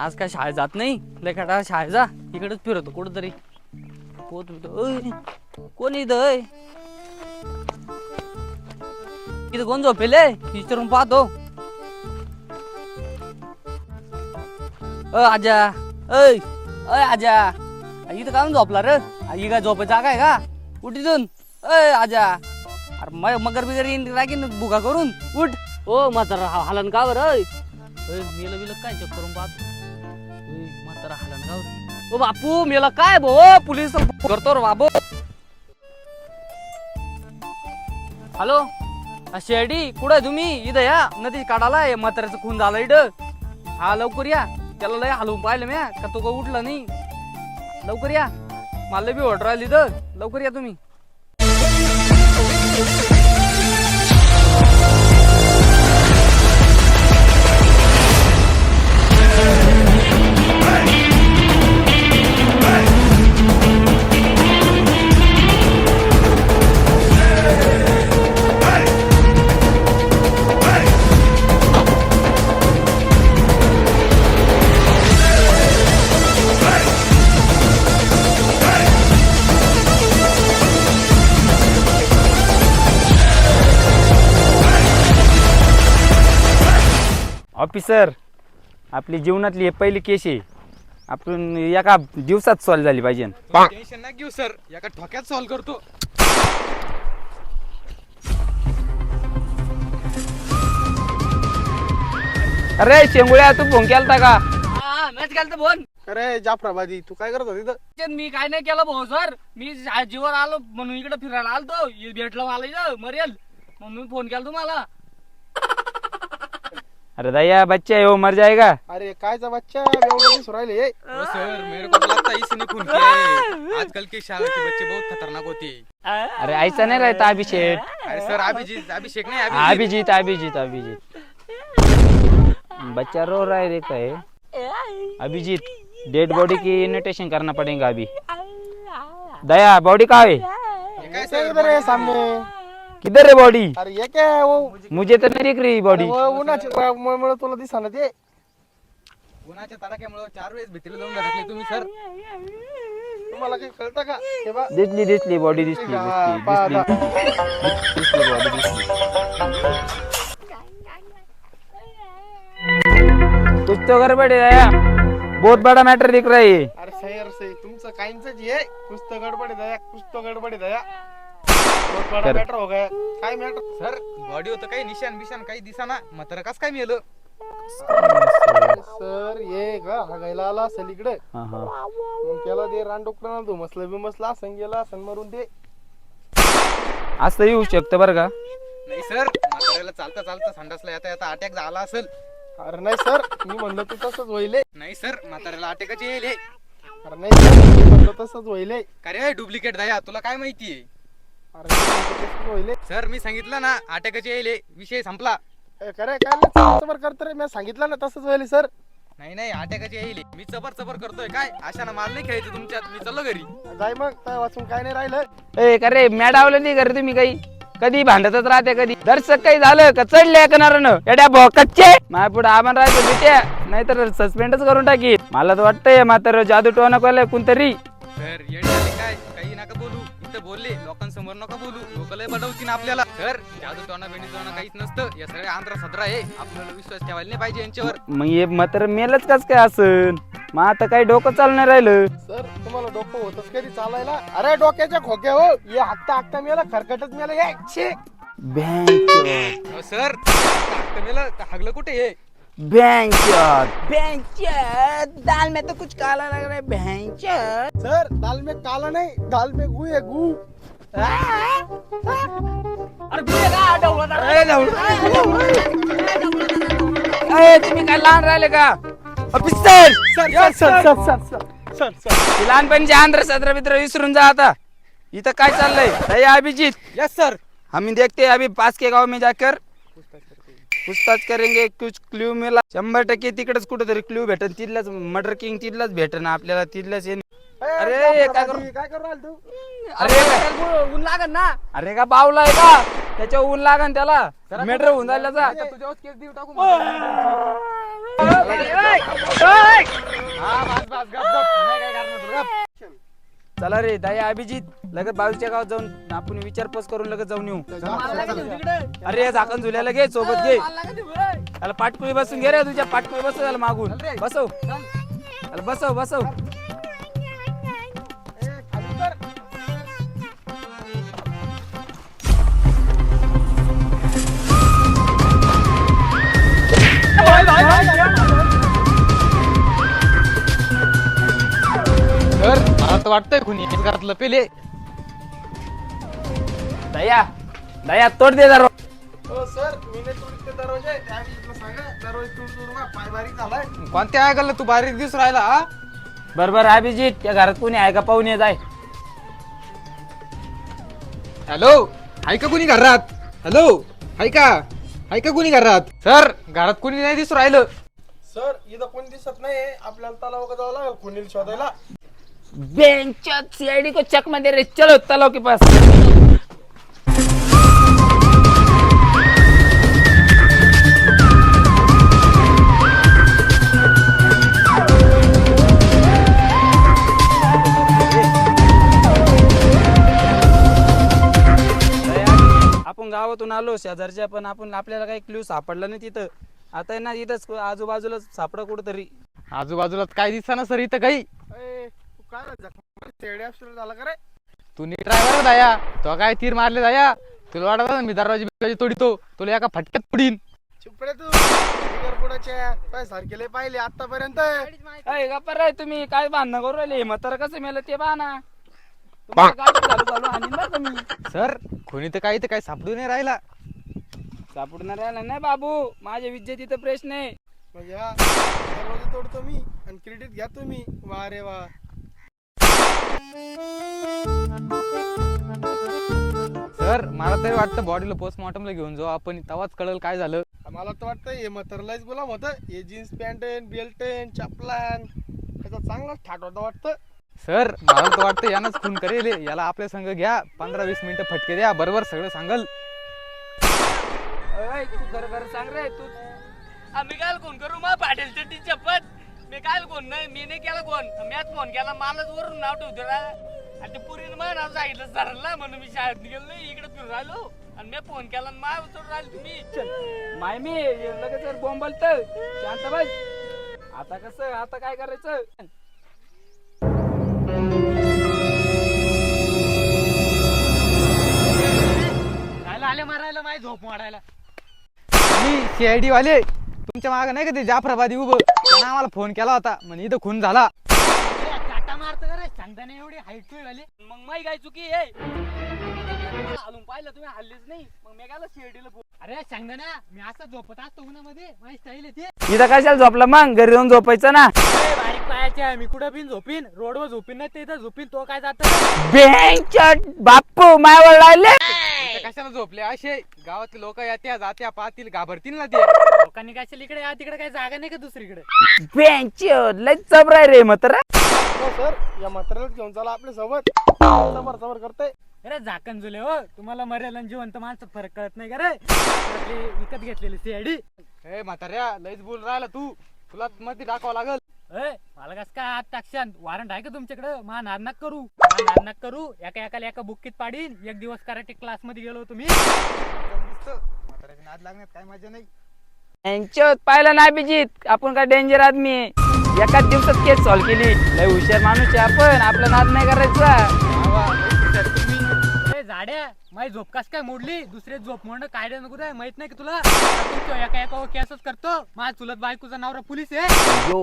आज काय शाळेत जात नाही लय काटा शाळेत जा इकडेच फिरतो कुठंतरी पोत कोण इथं इथं कोण झोपेले विचारून पाहतो आजा अय अय आजा इथं का झोपला रे ही काय झोपायचं जागा आहे का उठ इथून अय आजा अरे मगर बिगर येईन राखीन बुगा करून उठ ओ म्हातारा हालन का बरं मेलं बिलं काय चेक करून पाहतो म्हातारा हालन का बरं ओ बापू मेला काय भो पोलीस करतो रे बाबू हॅलो शेडी कुठे तुम्ही इथं या नदी काढाला म्हाताऱ्याचं खून झालं इथं हा लवकर या त्याला लय हलवून पाहिलं म्या का तो का उठला नाही लवकर या मला बी ऑर्डर आली तर लवकर या तुम्ही ऑफिसर आपली जीवनातली पहिली केस आहे आपण एका दिवसात सॉल्व झाली पाहिजे टेन्शन ना घेऊ सर एका ठोक्यात सॉल्व करतो अरे शेंगुळ्या तू फोन केलता का मॅच घालतो फोन अरे जाफराबादी तू काय करत होती तिथं मी काय नाही केलं भाऊ सर मी जीवर आलो म्हणून इकडे फिरायला आलतो भेटलं मला इथं मरेल म्हणून फोन केला तुम्हाला अरे दया बच्चा है वो मर जाएगा अरे कायचा बच्चा एवढं दिसू राहिले सर मेरे को लगता है इसने खून किया है आजकल के शाला के बच्चे बहुत खतरनाक होते हैं अरे ऐसा नहीं रहता अभिषेक अरे सर अभिषेक नहीं अभिजीत अभिजीत अभिजीत बच्चा रो रहा है देखा है अभिजीत डेड बॉडी की इन्विटेशन करना पड़ेगा अभी दया बॉडी कहाँ है कैसे इधर है सामने किधर है बॉडी अरे ये क्या है वो मुझे तो नहीं दिख रही बॉडी उन्हाच्या तुला दिसना ते उन्हाच्या तडाख्यामुळे 4 वेळेस भीतीला जाऊन टाकले तुम्ही सर तुम्हाला काही कळतं का हे बा दिसली दिसली बॉडी दिसली दिसली बॉडी दिसली कुछ तो गड़बड़ है दया बहुत बड़ा मैटर दिख रहा है अरे सर से तुमचं काहींच जी आहे कुछ तो गडबड है दया कुछ तो गडबड है दया बहुत बड़ा मैटर हो गया काय मैटर सर बॉडी होतं काही निशान बिशान काही दिसाना मात्र कस काय मेलं सर ये का हागायला आला असेल इकडे मग त्याला ते रानडोकरांना धुमसलं बिमसला असं गेला असं मरून ते असं येऊ शकतं बरं का नाही सर म्हाताऱ्याला चालता चालता संडासला येता येता अटॅक झाला असेल अरे नाही सर मी म्हणलं तू तसंच होईल नाही सर म्हाताऱ्याला अटॅकच येईल अरे नाही सर मी म्हणलं तसंच होईल अरे डुप्लिकेट दया तुला काय माहितीये अरे सर मी सांगितलं ना अटॅकच येईल विषय संपला खरे काय चबर करतो रे मी सांगितलं ना तसंच होईल सर नाही नाही अटॅकच येईल मी चबर चबर करतोय काय अशानं माल नाही खेळायचं तुमच्यात मी चाललो घरी जाय मग काय वाचून काय नाही राहिलं ए करे मॅडावलं नाही करे तुम्ही काही कधी भांडतच राहते कधी दर्शक काही झालं का चढले करणार एड्या भोकच्चे माझ्या पुढे आम्हाला राहायचं बिट्या नाहीतर सस्पेंडच करून टाकी मला तर वाटतंय मात्र जादू टोना कोण कोणतरी सर येडे काय काही नका बोलू इथं बोलले लोकांसमोर नका बोलू लोक लय बडवतील आपल्याला सर जादू टोना बेंडी टोना काहीच नसतं या सगळ्या आंध्र सदरा आहे आपल्याला विश्वास ठेवायला नाही पाहिजे यांच्यावर मग हे मात्र मेलच कस काय असन मग आता काही डोकं चालणार राहिलं सर तुम्हाला डोकं होतच कधी चालायला अरे डोक्याच्या खोक्या हो ये हाकता हाकता मेला खरकटच मेला हे सर हाकता मेला हागलं कुठे हे दाल में तो कुछ काला लग रहा है भैंचोद सर दाल में काला नहीं दाल में गू है गू अरे गुळे का तुम्ही काय लहान राहिले का officer sir sir sir sir sir sir लहानपणीचे आंध्र सत्र मित्र विसरून जा आता इथं काय चाललंय दया अभिजीत यस सर हम देखते हैं अभी पास के गांव में जाकर पूछताछ करेंगे कुछ क्ल्यू मिला 100% तिकडेच कुठेतरी क्ल्यू भेटन तिथलाच मर्डर किंग तिथलाच भेटन आपल्याला तिथलाच अरे काय करू राहिला तू अरे ऊन लागन ना अरे का बावला आहे का त्याच्या ऊन लागन त्याला मेट्रो होऊन जायला जा तुझ्यावर केस देऊ टाकू चला रे दया अभिजित लगेच बाजूच्या गावात जाऊन आपण विचारपूस करून लगेच जाऊन येऊ. मला लागा देऊ तिकडे. अरे झाकण झुल्याला घे सोबत घे. मला लागा देऊ, ए. त्याला पाटकुळी बसून घे रे तुझ्या पाटकुळी बसव त्याला मागून बसव त्याला बसव बसव. सर मला तर वाटतंय कुणी याच घरात लपेले. दया दया तोड दे जरा. सर मी नाही तोडते दरवाजे सांगा दरवाजे तोडून पाय बारीक झालाय. कोणत्या ऐकायला तू बारीक दिसून राहिला हा? बरोबर अभिजित त्या घरात कोणी आहे का पाहून येत आहे. हॅलो आहे का कुणी घरात? हॅलो आहे का कुणी घरात? सर घरात कुणी नाही दिसून राहिलं. सर इथं कोणी दिसत नाही आपल्याला तलाव जावं लागेल कोणी शोधायला. बेंचत सीआईडी को चक में दे रे चलो तलाव के पास. आपण गावातून आलो शेजारच्या पण आपण आपल्याला काही क्ल्यू सापडला नाही तिथं. आता आहे ना इथंच आजूबाजूला सापडा कुठंतरी. आजूबाजूला काय दिसना सर इथं काही. तू काय झाला का रे? तू नीट ड्रायव्हर दया तो काय तीर मारले दया तुला वाटत मी दरवाजे तोडतो तुला एका फटक्यात तोडीन. चुपरे तू सारखे पाहिले आतापर्यंत. गप्पर रे तुम्ही काय भांडणं करू राहिले म्हातारं कसं मेलं ते बाना. तुम्ही सर कोणी तर काही सापडू नाही राहिला. सापडणार राहिला नाही बाबू माझ्या विद्येत प्रश्न आहे. दरवाजे तोडतो मी आणि क्रेडिट घ्या तुम्ही. वा रे वा. सर मला तरी वाटतं बॉडीला पोस्टमॉर्टमला घेऊन जाऊ आपण तेव्हाच कळलं काय झालं. मला तर वाटतं हे म्हातारलाच गुलाम होतं. हे जीन्स पॅन्ट बेल्ट चपलान त्याचा चांगलाच ठाट होता वाटतं. सर मला तर वाटतं यानंच खून करेल. याला आपल्या संग घ्या 15-20 मिनिटं फटके द्या बरोबर सगळं सांगल. तू खरं सांग रे तू. आम्ही काय फोन करू मग पाटील चट्टी चप्पत. मी काय फोन नाही मी नाही केला फोन. मीच फोन केला मलाच वरून नाव ठेवतो रा. आणि ते पुरीने मला नाव सांगितलं सरला म्हणून मी शाळेत गेलो नाही इकडे फिरून राहिलो आणि मी फोन केला आणि माय उचलून राहिलो तुम्ही. माय मी लगेच बोंबलत शांत बस. आता कसं आता काय करायचं. आले मारायला माझी झोप मारायला. मी सीआयडी वाले तुमच्या मागे नाही का ते जाफराबादी उभं त्यानं आम्हाला फोन केला होता म्हणजे इथं खून झाला. चाटा मारतो का रे सांगता नाही एवढी हाईट झाली. मग माही काय चुकी आहे. हालून पाहिलं तुम्ही हल्लीच नाही मग मी गेला सीआयडीला. अरे सांगता ना मी असं झोपत असतो उन्हामध्ये माझी स्टाईल आहे. इथं कशाला झोपला मग घरी जाऊन झोपायचं ना. बारीक पायाचे मी कुठं बिन झोपीन रोडवर झोपीन नाही तिथं झोपीन तो काय जात. बेंचट बाप्पू मायावर राहिले. कशाला झोपले असे गावातले लोक येत्या जात्या पाहतील घाबरतील ना ते. लोकांनी काय इकडे या तिकडे काही जागा नाही का दुसरीकडे. बेंचट लय चबराय रे म्हातारा. सर या म्हाताऱ्याला घेऊन चला आपल्या सोबत समोर समोर करते. अरे झाकण जुले हो तुम्हाला मरेल आणि जिवंत माणसात फरक कळत नाही का रे. विकत घेतलेली सीआयडी. हे म्हाताऱ्या लईच बोल राहिला तू तुला मध्ये टाकावं लागल. मला कस काय आत टाकशान वॉरंट आहे का तुमच्याकडे. मा नाद करू करू एका एका बुक्कीत पाडीन. एक दिवस कराटे क्लास मध्ये गेलो तुम्ही. म्हाताऱ्याची नाद लागण्यात काय मजा नाही. बेंचट पाहिलं नाही अभिजित आपण काय डेंजर आदमी आहे. एकाच दिवसात केस सॉल्व्ह केली. लय हुशार माणूस आहे आपण आपला नाद नाही करायचा. झाड्या माझी झोप कस काय मोडली. दुसरे झोप मोडणं कायदा नको रे माहित नाही का तुला. तुमच्या एका केसच करतो. माझ्या चुलत बायकोचा नवरा पोलीस आहे. यो.